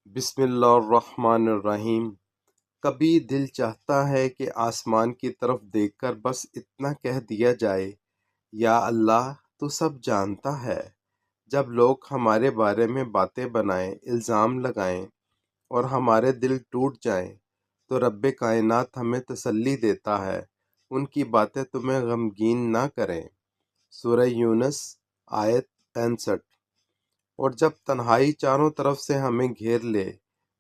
بسم اللہ الرحمن الرحیم۔ کبھی دل چاہتا ہے کہ آسمان کی طرف دیکھ کر بس اتنا کہہ دیا جائے، یا اللہ تو سب جانتا ہے۔ جب لوگ ہمارے بارے میں باتیں بنائیں، الزام لگائیں اور ہمارے دل ٹوٹ جائیں تو رب کائنات ہمیں تسلی دیتا ہے، ان کی باتیں تمہیں غمگین نہ کریں۔ سورہ یونس آیت 65۔ اور جب تنہائی چاروں طرف سے ہمیں گھیر لے،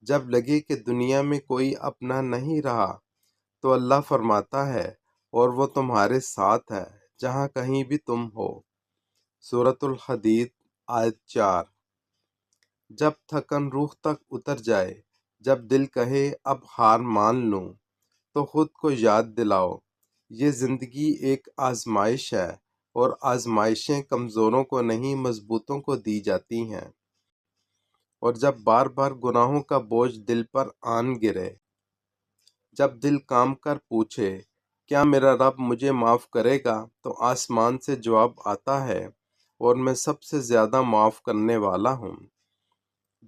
جب لگے کہ دنیا میں کوئی اپنا نہیں رہا، تو اللہ فرماتا ہے اور وہ تمہارے ساتھ ہے جہاں کہیں بھی تم ہو۔ سورۃ الحدید آیت 4۔ جب تھکن روح تک اتر جائے، جب دل کہے اب ہار مان لوں، تو خود کو یاد دلاؤ یہ زندگی ایک آزمائش ہے، اور آزمائشیں کمزوروں کو نہیں مضبوطوں کو دی جاتی ہیں۔ اور جب بار بار گناہوں کا بوجھ دل پر آن گرے، جب دل کام کر پوچھے کیا میرا رب مجھے معاف کرے گا، تو آسمان سے جواب آتا ہے اور میں سب سے زیادہ معاف کرنے والا ہوں۔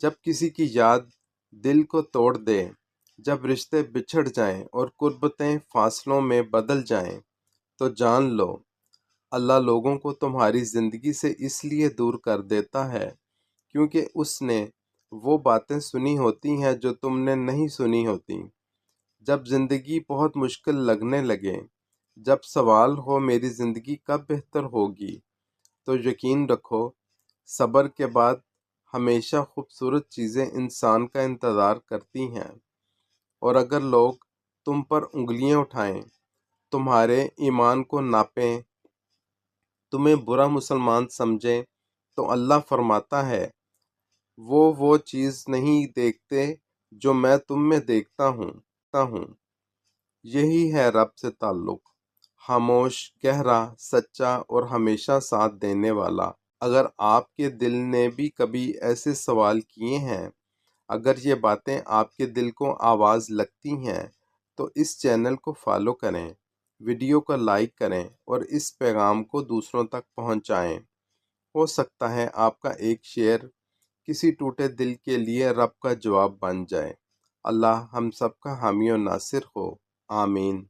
جب کسی کی یاد دل کو توڑ دے، جب رشتے بچھڑ جائیں اور قربتیں فاصلوں میں بدل جائیں، تو جان لو اللہ لوگوں کو تمہاری زندگی سے اس لیے دور کر دیتا ہے کیونکہ اس نے وہ باتیں سنی ہوتی ہیں جو تم نے نہیں سنی ہوتی۔ جب زندگی بہت مشکل لگنے لگے، جب سوال ہو میری زندگی کب بہتر ہوگی، تو یقین رکھو صبر کے بعد ہمیشہ خوبصورت چیزیں انسان کا انتظار کرتی ہیں۔ اور اگر لوگ تم پر انگلیاں اٹھائیں، تمہارے ایمان کو ناپیں، تمہیں برا مسلمان سمجھیں، تو اللہ فرماتا ہے وہ چیز نہیں دیکھتے جو میں تم میں دیکھتا ہوں۔ یہی ہے رب سے تعلق، خاموش، گہرا، سچا اور ہمیشہ ساتھ دینے والا۔ اگر آپ کے دل نے بھی کبھی ایسے سوال کیے ہیں، اگر یہ باتیں آپ کے دل کو آواز لگتی ہیں، تو اس چینل کو فالو کریں، ویڈیو کو لائک کریں اور اس پیغام کو دوسروں تک پہنچائیں۔ ہو سکتا ہے آپ کا ایک شیئر کسی ٹوٹے دل کے لیے رب کا جواب بن جائے۔ اللہ ہم سب کا حامی و ناصر ہو، آمین۔